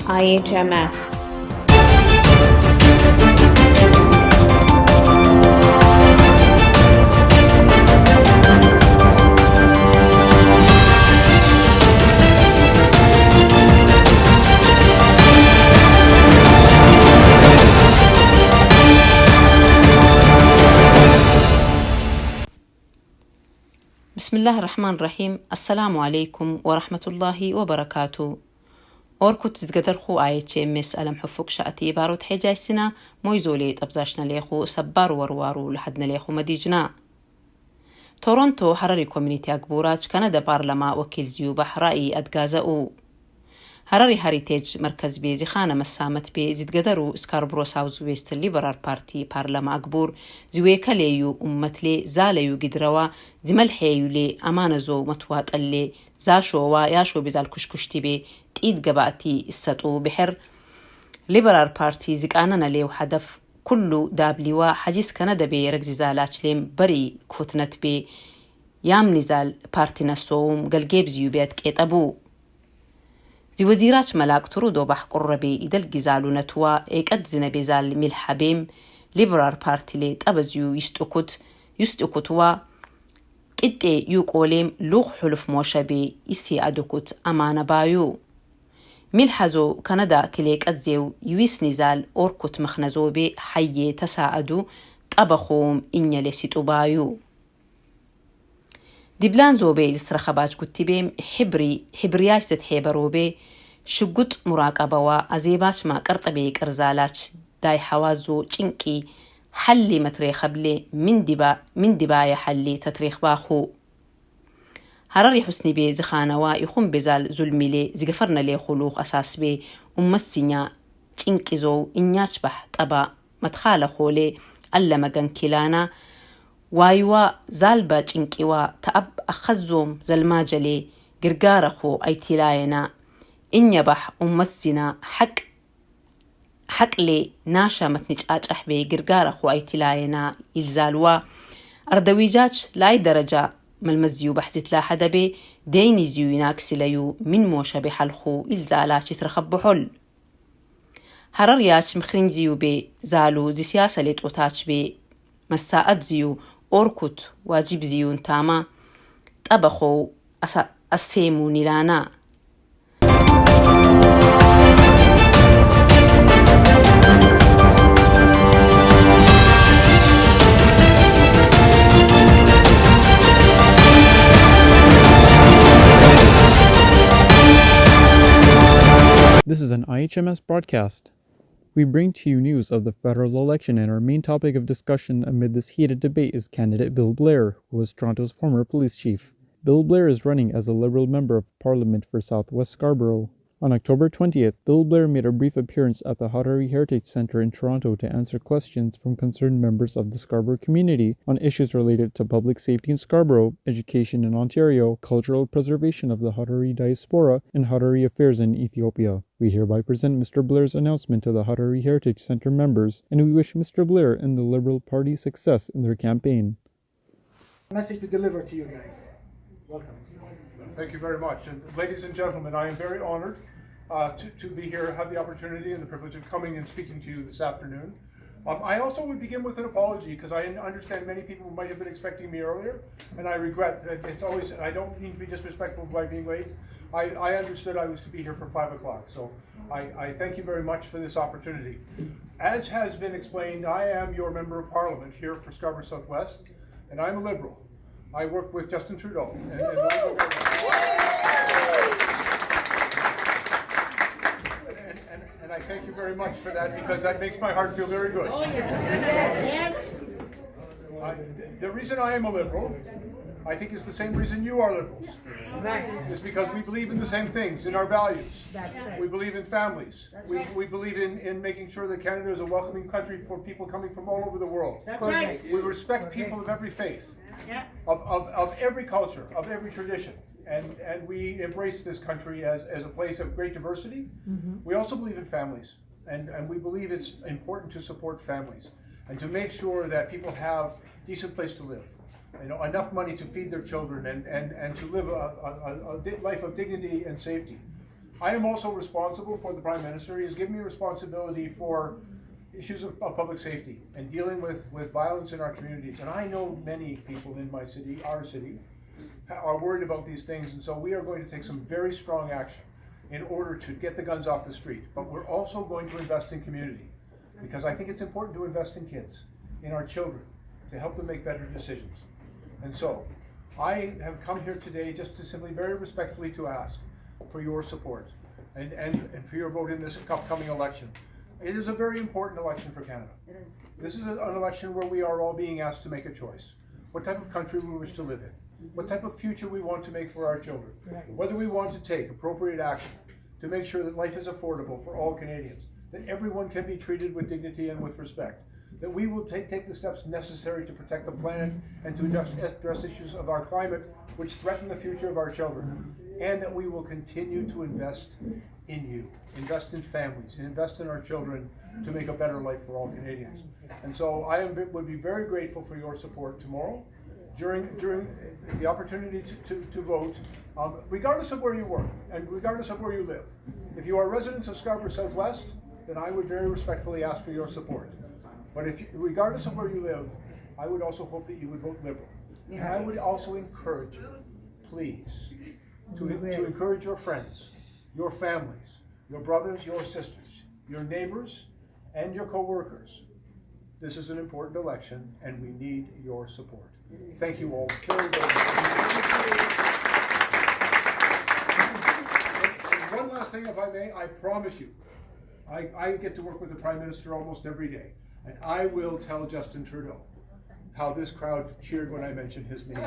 IHMS. بسم الله الرحمن الرحيم. السلام عليكم ورحمة الله وبركاته. أوركوت زدقدرخو IHMS ألم حفوك شأتي باروت حجايسنا مويزوليت أبزاشنا ليخو سبار وروارو لحدنا ليخو مديجنا. تورونتو حراري كومينيتي أكبوراج كندا بارلما وكيل زيوبة حرائي أدقازاو. هراري هاريتيج مركز بي زخانة مسامت بي زدقدرو سكاربرو ساوز ويست ليبرال بارتي بارلما أكبور زويكا ليو أمتلي زاليو قدروا زملحيو لي أمانزو متوات اللي زاشو وياشو بزال كشكشتي بي تيد قباتي السطو بحر ليبرال بارتي زكاننا ليو حدف كله دابليوا حجيس كندا بي ركزي زالاتش ليم بري كفتنت بي يام نزال بارتي نسوم قلقيب زيو بيت كيت أبو زي وزيرات ملاك ترودو بحق الربي إدل جزالو نتوا إيقاد زنبي زال ملحبيم ليبرال بارتي لي تابزيو يستوكتوا كده يوقوليم لوغ حلف موشبي إسي أدوكت أمانة بايو ملحزو كندا كليك أزيو يويس نزال أوركت مخنزو بي حي تساعدو تابخوم إنيا لسيتو بايو دبلان زوبي زسرخباج كتبيم حبرياش زد حيبروبي شقوت مراقبوا أزيباش ما قرطبي كرزالاش داي حوازو چنكي حلي متريخ بلي من دبايا حلي تتريخ باخو هراري حسني بي زخانوا يخون بزال ظلمي لي زغفرنا لي خلوق أساس بي أمسينيا چنكي زو إنياش بح طبا متخالخو لي ألا مغان كيلانا وايوا زالبا چنكيوا تأب أخزوم زلماجلي قرقارخو أي تلاينا إن يبح أمسنا حق لي ناشا متنج أحبي قرقارخو أي تلاينا إلزالوا أردويجاج لاي درجة ملمزيو بحزت لا حدا بي ديني زيو يناكسليو من موشا بحلخو إلزالاتش ترخبحل هرارياش مخرين زيو بي زالو زي سياسة ليتوتاش بي مساعد زيو أوركوت واجب زيون تاما تابخو أسيمو نيلانا This is an IHMS broadcast. We bring to you news of the federal election, and our main topic of discussion amid this heated debate is candidate Bill Blair, who was Toronto's former police chief. Bill Blair is running as a Liberal Member of Parliament for Southwest Scarborough. On October 20th, Bill Blair made a brief appearance at the Harari Heritage Centre in Toronto to answer questions from concerned members of the Scarborough community on issues related to public safety in Scarborough, education in Ontario, cultural preservation of the Harari diaspora, and Harari affairs in Ethiopia. We hereby present Mr. Blair's announcement to the Harari Heritage Centre members, and we wish Mr. Blair and the Liberal Party success in their campaign. Message to deliver to you guys. Welcome. Thank you very much. And ladies and gentlemen, I am very honored to be here, have the opportunity and the privilege of coming and speaking to you this afternoon. I also would begin with an apology because I understand many people might have been expecting me earlier, and I regret that it's always, I don't mean to be disrespectful by being late. I understood I was to be here for 5 o'clock, so I thank you very much for this opportunity. As has been explained, I am your Member of Parliament here for Scarborough Southwest, and I'm a Liberal. I work with Justin Trudeau. And I thank you very much for that because that makes my heart feel very good. Oh, yes. The reason I am a Liberal, I think is the same reason you are Liberals. Right. It's because we believe in the same things, in our values. That's right. We believe in families. That's We right. believe in making sure that Canada is a welcoming country for people coming from all over the world. That's right. We respect people of every faith, Yeah. of every culture, of every tradition. And we embrace this country as a place of great diversity. Mm-hmm. We also believe in families, and we believe it's important to support families and to make sure that people have a decent place to live, enough money to feed their children and to live a life of dignity and safety. I am also responsible for the Prime Minister. He has given me responsibility for issues of public safety and dealing with violence in our communities. And I know many people in my city, our city, are worried about these things, and so we are going to take some very strong action in order to get the guns off the street. But we're also going to invest in community, because I think it's important to invest in kids, in our children, to help them make better decisions. And so, I have come here today just to simply very respectfully to ask for your support and for your vote in this upcoming election. It is a very important election for Canada. This is an election where we are all being asked to make a choice. What type of country we wish to live in, what type of future we want to make for our children, whether we want to take appropriate action to make sure that life is affordable for all Canadians, that everyone can be treated with dignity and with respect, that we will take the steps necessary to protect the planet and to address issues of our climate which threaten the future of our children, and that we will continue to invest in you, invest in families, and invest in our children to make a better life for all Canadians. And so I would be very grateful for your support tomorrow during the opportunity to vote, regardless of where you work and regardless of where you live. If you are residents of Scarborough Southwest, then I would very respectfully ask for your support. But regardless of where you live, I would also hope that you would vote Liberal. And I would also encourage you, please, to encourage your friends, your families, your brothers, your sisters, your neighbors, and your co-workers. This is an important election, and we need your support. Thank you all very, very much. And one last thing, if I may, I promise you, I get to work with the Prime Minister almost every day, and I will tell Justin Trudeau how this crowd cheered when I mentioned his name. The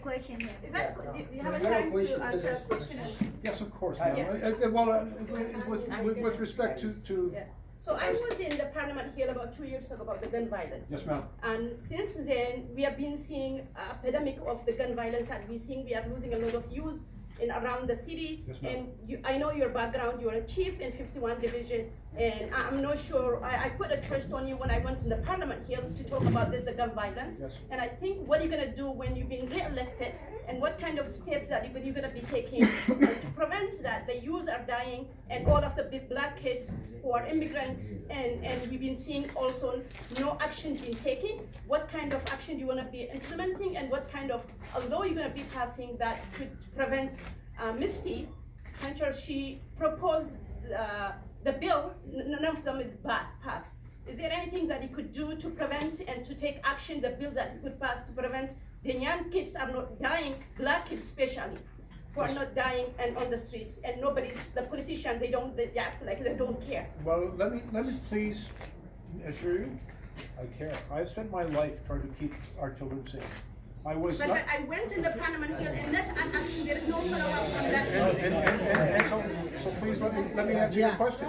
question. Do you have a time to answer a question? Yes, of course, ma'am. Well, with respect to Yeah. So I was in the Parliament Hill about 2 years ago about the gun violence. Yes, ma'am. And since then, we have been seeing an epidemic of the gun violence, and we are losing a lot of youth around the city. Yes, ma'am. And I know your background. You're a chief in 51 Division, and I'm not sure. I put a trust on you when I went in the Parliament Hill to talk about this gun violence. Yes. And I think what you're gonna do when you've been re-elected, and what kind of steps that you're gonna be taking to prevent that the youth are dying, and all of the big black kids who are immigrants, and we've been seeing also no action being taken. What kind of action do you wanna be implementing, and what kind of law you're gonna be passing that could prevent Misty Hunter? She proposed the bill, none of them is passed. Is there anything that you could do to prevent and to take action, the bill that you could pass to prevent the young kids are not dying, black kids especially, who are not dying and on the streets, and the politicians, they act like they don't care. Well, let me please assure you, I care. I've spent my life trying to keep our children safe. I was But not. I went in the Parliament Hill and not an action, there is no follow-up on that. And so please let me answer your question.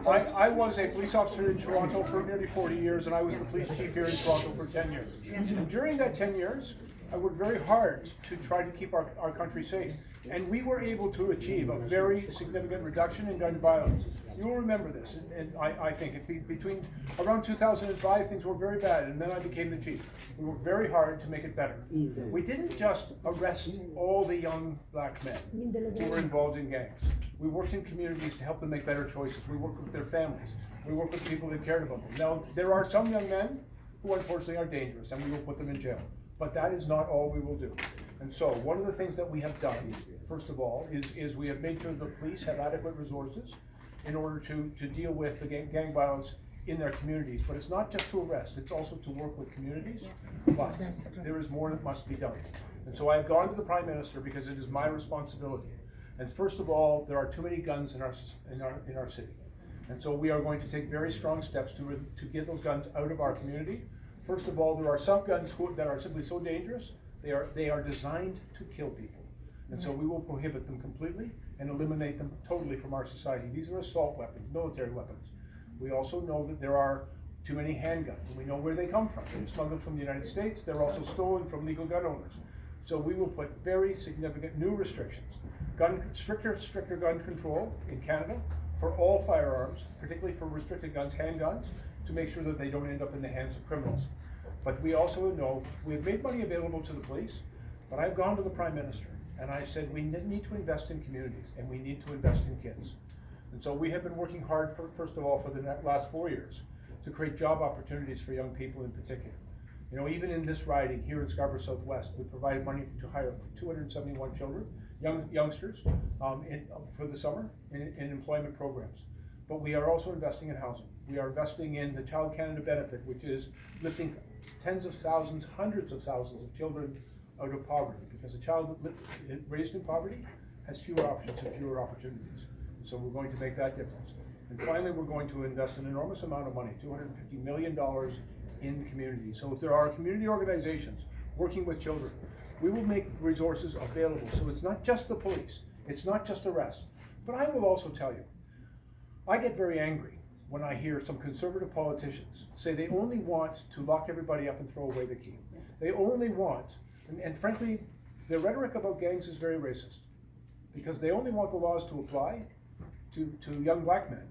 I was a police officer in Toronto for nearly 40 years, and I was the police chief here in Toronto for 10 years. And during that 10 years, I worked very hard to try to keep our country safe. And we were able to achieve a very significant reduction in gun violence. You will remember this, and I think between around 2005, things were very bad, and then I became the chief. We worked very hard to make it better. We didn't just arrest all the young black men who were involved in gangs. We worked in communities to help them make better choices. We worked with their families. We worked with people that cared about them. Now, there are some young men who unfortunately are dangerous, and we will put them in jail. But that is not all we will do. And so, one of the things that we have done, first of all, is we have made sure the police have adequate resources in order to deal with the gang violence in their communities. But it's not just to arrest, it's also to work with communities. But there is more that must be done. And so I've gone to the Prime Minister because it is my responsibility. And first of all, there are too many guns in our city. And so we are going to take very strong steps to get those guns out of our community. First of all, there are some guns that are simply so dangerous, they are designed to kill people. And so we will prohibit them completely and eliminate them totally from our society. These are assault weapons, military weapons. We also know that there are too many handguns, and we know where they come from. They're smuggled from the United States, they're also stolen from legal gun owners. So we will put very significant new restrictions, stricter gun control in Canada for all firearms, particularly for restricted guns, handguns, to make sure that they don't end up in the hands of criminals. But we also know we've made money available to the police, but I've gone to the Prime Minister and I said we need to invest in communities and we need to invest in kids. And so we have been working hard first of all for the last 4 years to create job opportunities for young people in particular. You know, even in this riding here in Scarborough Southwest, we provided money to hire 271 children, youngsters, for the summer in employment programs. But we are also investing in housing. We are investing in the Child Canada benefit, which is lifting tens of thousands, hundreds of thousands of children out of poverty, because a child raised in poverty has fewer options and fewer opportunities. So we're going to make that difference. And finally, we're going to invest an enormous amount of money, $250 million in the community. So if there are community organizations working with children, we will make resources available. So it's not just the police, it's not just arrest. But I will also tell you, I get very angry when I hear some conservative politicians say they only want to lock everybody up and throw away the key. They only want, and frankly, their rhetoric about gangs is very racist, because they only want the laws to apply to young black men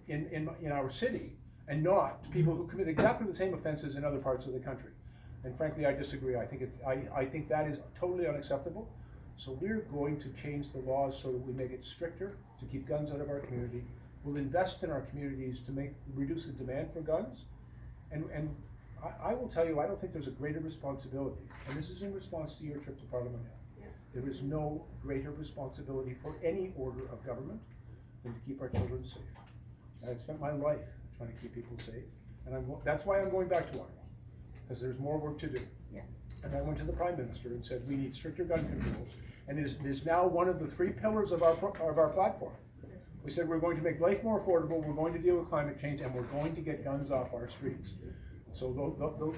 in our city, and not to people who commit exactly the same offenses in other parts of the country. And frankly, I disagree. I think that is totally unacceptable. So we're going to change the laws so that we make it stricter to keep guns out of our community. We'll invest in our communities to reduce the demand for guns. And I will tell you, I don't think there's a greater responsibility, and this is in response to your trip to Parliament. There is no greater responsibility for any order of government than to keep our children safe. I've spent my life trying to keep people safe, and that's why I'm going back to Ottawa, because there's more work to do. And I went to the Prime Minister and said, we need stricter gun controls, and it is now one of the 3 pillars of our platform. We said we're going to make life more affordable, we're going to deal with climate change, and we're going to get guns off our streets. So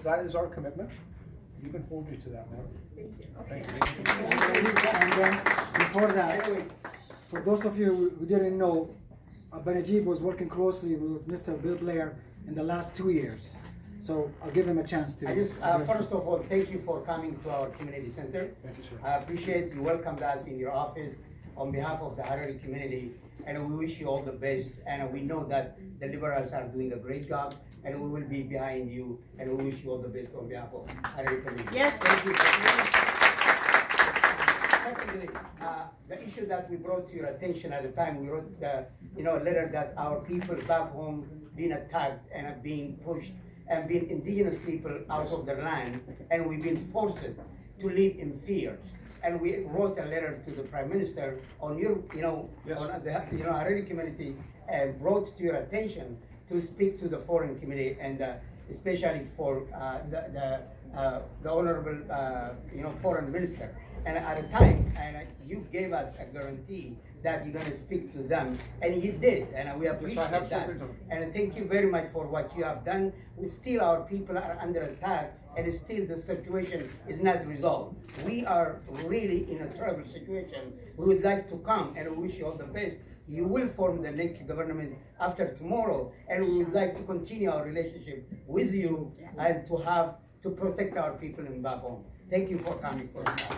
that is our commitment. You can hold me to that, Madam. Thank you. Thank you. And then before that, for those of you who didn't know, Benajib was working closely with Mr. Bill Blair in the last 2 years. So I'll give him a chance to. First of all, thank you for coming to our community center. Thank you, sir. I appreciate you welcomed us in your office on behalf of the Harari community, and we wish you all the best. And we know that the Liberals are doing a great job, and we will be behind you, and we wish you all the best on behalf of Harari community. Yes. Thank you. Secondly, the issue that we brought to your attention at the time, we wrote a letter that our people back home being attacked and are being pushed, and being indigenous people out of their land, and we've been forced to live in fear. And we wrote a letter to the Prime Minister on your, Yes. on the Harari community, and brought to your attention to speak to the foreign committee, and especially for the honorable, foreign minister. And at a time, and you gave us a guarantee that you're going to speak to them, and you did, and we appreciate that. spoken to them. And thank you very much for what you have done. Still, our people are under attack, and still the situation is not resolved. We are really in a terrible situation. We would like to come, and we wish you all the best. You will form the next government after tomorrow, and we would like to continue our relationship with you and to protect our people in back home. Thank you for coming for us.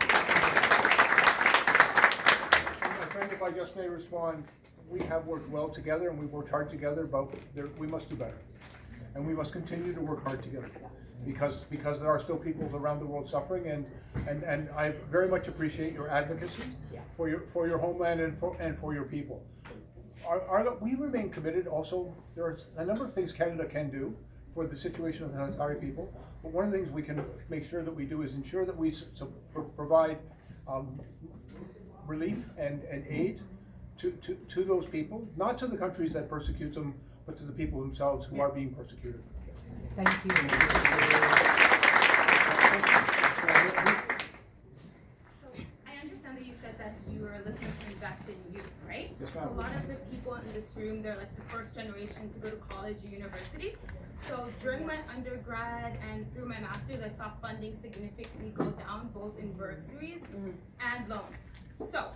My friend, if I just may respond, we have worked well together and we've worked hard together, but we must do better. And we must continue to work hard together, because there are still peoples around the world suffering, and I very much appreciate your advocacy for your homeland and for your people. We remain committed also. There are a number of things Canada can do for the situation of the Harari people, but one of the things we can make sure that we do is ensure that we provide relief and aid to those people, not to the countries that persecute them, but to the people themselves who are being persecuted. Thank you. I understand that you said that you were looking to invest in youth, right? Yes, So ma'am. a lot of the people in this room, they're like the first generation to go to college or university. So during my undergrad and through my master's, I saw funding significantly go down, both in bursaries and loans. So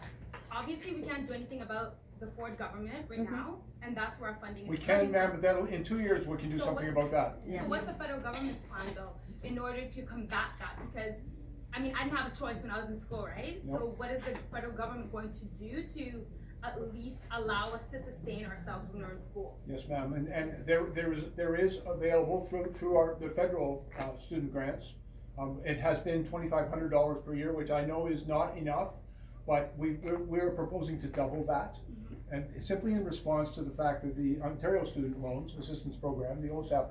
obviously we can't do anything about the Ford government right now, and that's where our funding is We coming can, ma'am, from. but in 2 years we can do So something what- about that. So what's the federal government's plan though, in order to combat that? Because, I mean, I didn't have a choice when I was in school, right? So what is the federal government going to do to at least allow us to sustain ourselves when we're in school. Yes, ma'am, and there is available through the federal student grants. It has been $2,500 per year, which I know is not enough, but we're proposing to double that. And simply in response to the fact that the Ontario Student Loans Assistance Program, the OSAP,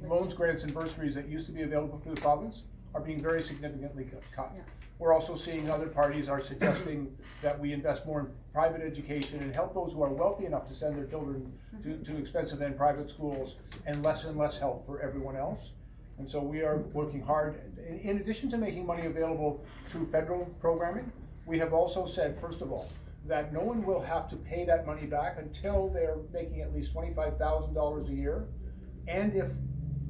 loans, grants, and bursaries that used to be available through the province are being very significantly cut. Yeah. We're also seeing other parties are suggesting that we invest more in private education and help those who are wealthy enough to send their children to expensive and private schools, and less help for everyone else. And so we are working hard. In addition to making money available through federal programming, we have also said, first of all, that no one will have to pay that money back until they're making at least $25,000 a year. And if,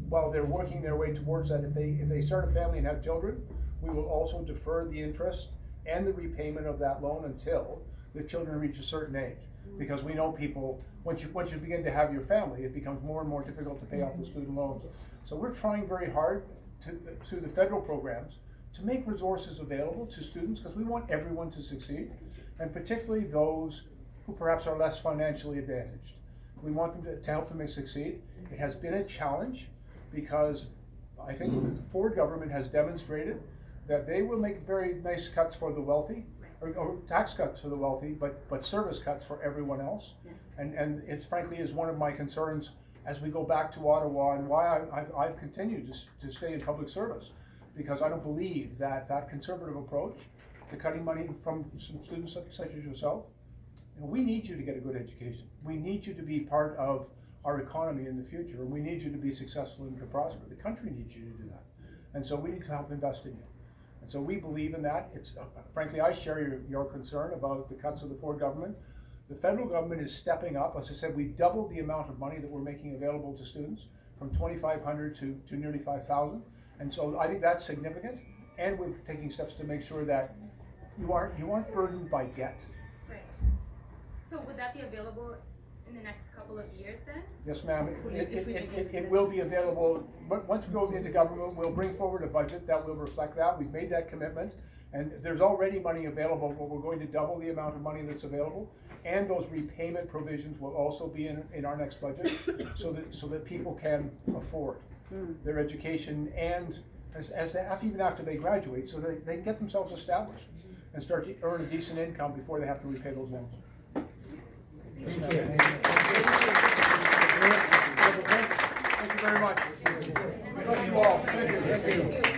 while they're working their way towards that, if they start a family and have children, we will also defer the interest and the repayment of that loan until the children reach a certain age. Because we know people, once you begin to have your family, it becomes more and more difficult to pay off the student loans. So we're trying very hard through the federal programs to make resources available to students, because we want everyone to succeed, and particularly those who perhaps are less financially advantaged. We want them to help them succeed. It has been a challenge because I think the Ford government has demonstrated that they will make very nice cuts for the wealthy, or tax cuts for the wealthy, but service cuts for everyone else. And it frankly is one of my concerns as we go back to Ottawa, and why I've continued to stay in public service, because I don't believe that conservative approach to cutting money from some students such as yourself. We need you to get a good education. We need you to be part of our economy in the future, and we need you to be successful and to prosper. The country needs you to do that. And so we need to help invest in you. And so we believe in that. It's frankly, I share your concern about the cuts of the Ford government. The federal government is stepping up. As I said, we doubled the amount of money that we're making available to students from $2,500 to nearly $5,000. And so I think that's significant. And we're taking steps to make sure that you aren't burdened by debt. Right. So would that be available in the next couple of years then? Yes, ma'am. It will be available. But once we go into government, we'll bring forward a budget that will reflect that. We've made that commitment. And there's already money available, but we're going to double the amount of money that's available. And those repayment provisions will also be in our next budget, so that people can afford their education, and even after they graduate, so that they can get themselves established and start to earn a decent income before they have to repay those loans. Thank you very much. Bless you all. Thank you. Thank you.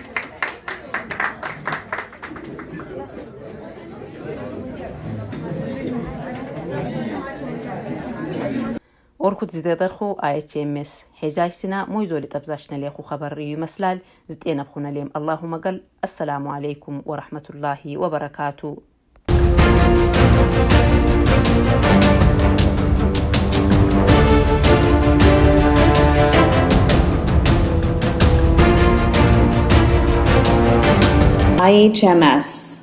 ኦርኩት ዝደደርኹ IHMS ሄጃይስና ሞይዞሊ ጠብዛሽነለኹ ኸበሪ ይመስላል ዝጤና ብኹነለም አላሁ መገል አሰላሙ አለይኩም ወራህመቱላሂ ወበረካቱ IHMS